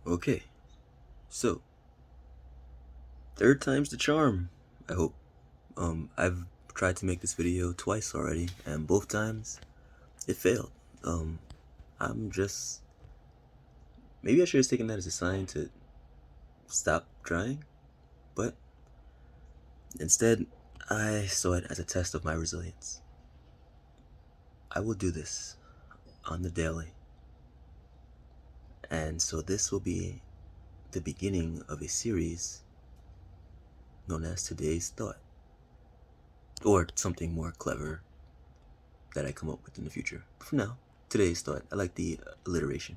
Okay, so third time's the charm, I hope. I've tried to make this video twice already, and both times it failed. Um, I'm just maybe I should have taken that as a sign to stop trying, but instead I saw it as a test of my resilience. I will do this on the daily, and so this will be the beginning of a series known as Today's Thought, or something more clever that I come up with in the future. For now, today's thought. I like the alliteration.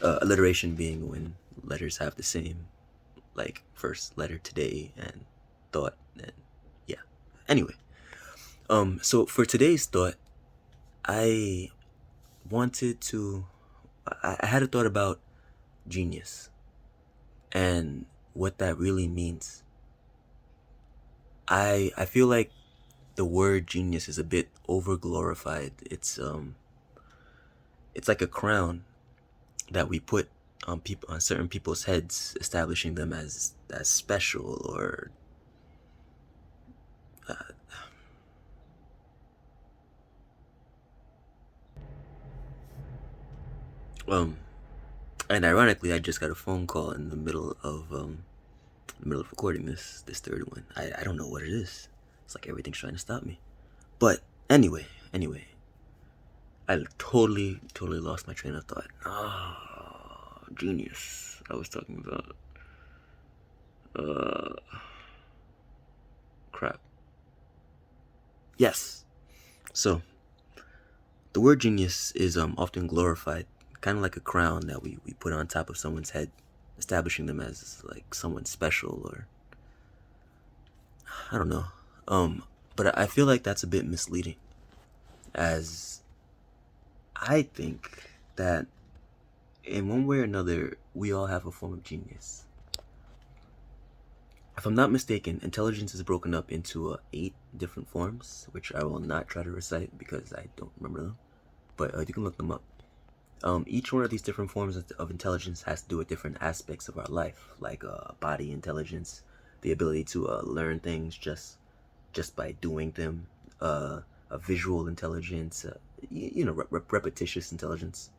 Alliteration being when letters have the same, like first letter today and thought, and yeah. Anyway, so for today's thought, I wanted to. I had a thought about genius and what that really means. I feel like the word genius is a bit over glorified. It's like a crown that we put on people, on certain people's heads, establishing them as special or um and ironically I just got a phone call in the middle of recording this third one. I don't know what it is. It's like everything's trying to stop me. But anyway, I totally lost my train of thought. Genius. I was talking about uh crap. Yes. So the word genius is often glorified, kind of like a crown that we put on top of someone's head, establishing them as like someone special, or I don't know. But I feel like that's a bit misleading, as I think that in one way or another we all have a form of genius. If I'm not mistaken, intelligence is broken up into 8 different forms, which I will not try to recite because I don't remember them, but you can look them up. Each one of these different forms of intelligence has to do with different aspects of our life, like body intelligence, the ability to learn things just by doing them, a visual intelligence, repetitious intelligence.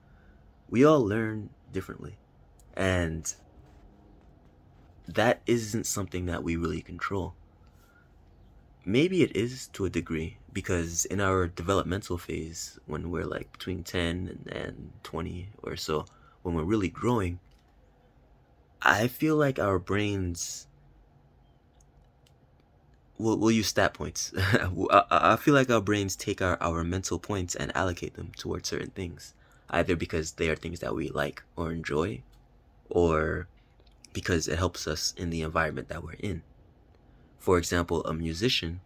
We all learn differently, and that isn't something that we really control. Maybe it is to a degree, because in our developmental phase, when we're like between 10 and 20 or so, when we're really growing, I feel like our brains we'll use stat points. I feel like our brains take our mental points and allocate them towards certain things, either because they are things that we like or enjoy, or because it helps us in the environment that we're in. For example, a musician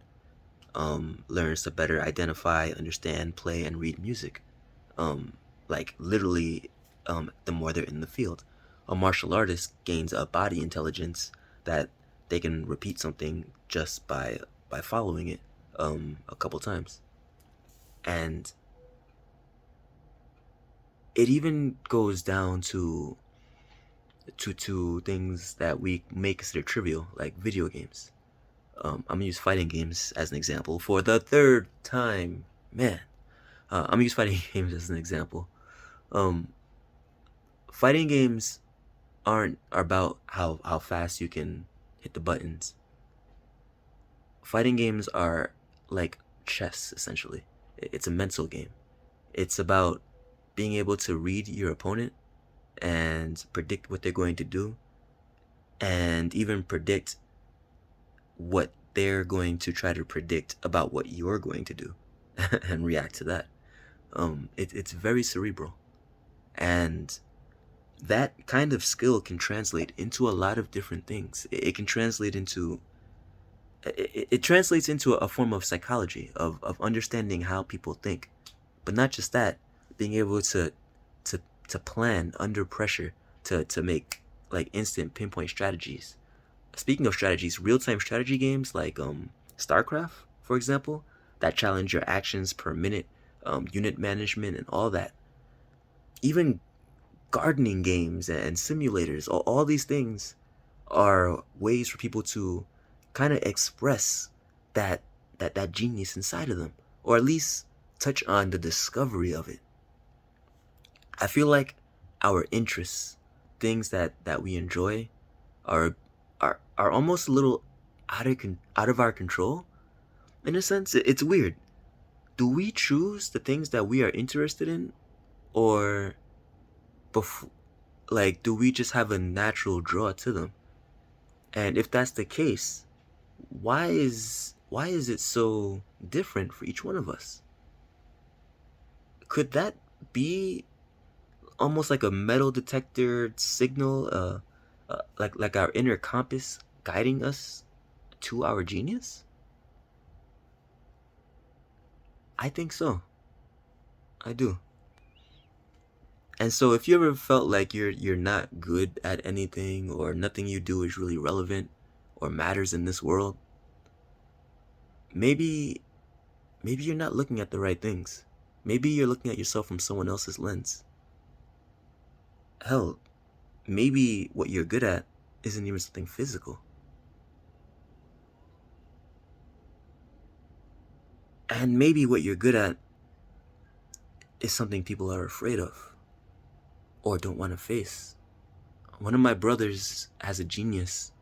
learns to better identify, understand, play, and read music. Like literally, the more they're in the field. A martial artist gains a body intelligence that they can repeat something just by following it a couple times. And it even goes down to things that we may consider trivial, like video games. I'm gonna use fighting games as an example for the third time. Man, I'm gonna use fighting games as an example. Um, Fighting games aren't about how fast you can hit the buttons. Fighting games are like chess, essentially. It's a mental game. It's about being able to read your opponent and predict what they're going to do, and even predict what they're going to try to predict about what you're going to do and react to that. It's very cerebral. And that kind of skill can translate into a lot of different things. It can translate into it translates into a form of psychology of understanding how people think, but not just that, being able to to plan under pressure, to make like instant pinpoint strategies. Speaking of strategies, real-time strategy games like StarCraft, for example, that challenge your actions per minute, unit management, and all that. Even gardening games and simulators. All these things are ways for people to kind of express that genius inside of them, or at least touch on the discovery of it. I feel like our interests, things that we enjoy, are are almost a little out of our control. In a sense, it's weird. Do we choose the things that we are interested in, or before, like, do we just have a natural draw to them? And if that's the case, why is it so different for each one of us? Could that be almost like a metal detector signal, like our inner compass guiding us to our genius? I think so. I do. And so if you ever felt like you're not good at anything, or nothing you do is really relevant or matters in this world, maybe maybe you're not looking at the right things. Maybe you're looking at yourself from someone else's lens. Hell, maybe what you're good at isn't even something physical. And maybe what you're good at is something people are afraid of or don't want to face. One of my brothers has a genius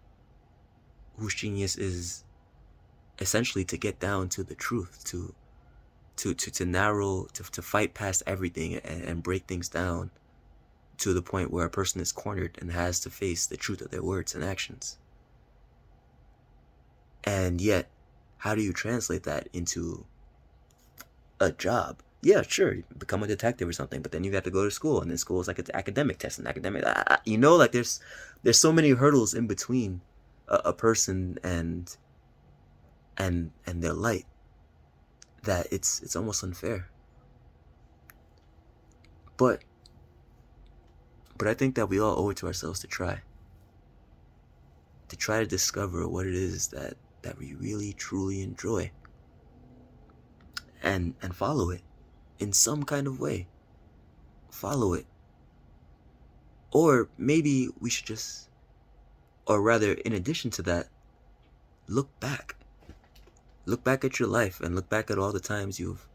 whose genius is essentially to get down to the truth, to narrow, to fight past everything and break things down to the point where a person is cornered and has to face the truth of their words and actions. And yet, how do you translate that into a job? Yeah, sure, you become a detective or something, but then you have to go to school, and then school is like an academic test, and academic, like there's so many hurdles in between a person and their light, that it's almost unfair. But I think that we all owe it to ourselves to try to discover what it is that we really truly enjoy, and follow it in some kind of way. Follow it. Or maybe we should just, or rather, in addition to that, look back. Look back at your life, and look back at all the times you've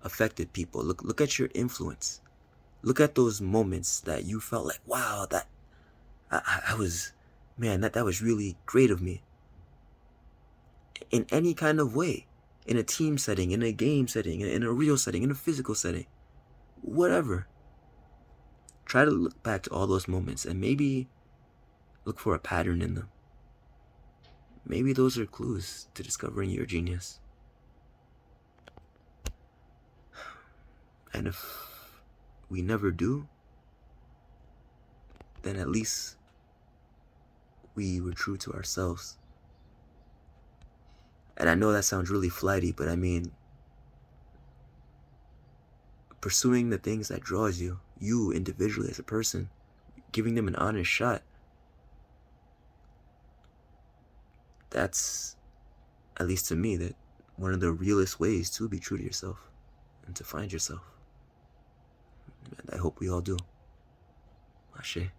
affected people. Look at your influence. Look at those moments that you felt like, wow, that I was, man, that was really great of me. In any kind of way. In a team setting, in a game setting, in a real setting, in a physical setting. Whatever. Try to look back to all those moments and maybe look for a pattern in them. Maybe those are clues to discovering your genius. And if we never do, then at least we were true to ourselves. And I know that sounds really flighty, but I mean, pursuing the things that draws you individually as a person, giving them an honest shot, that's, at least to me, that one of the realest ways to be true to yourself and to find yourself. And I hope we all do. Ashe.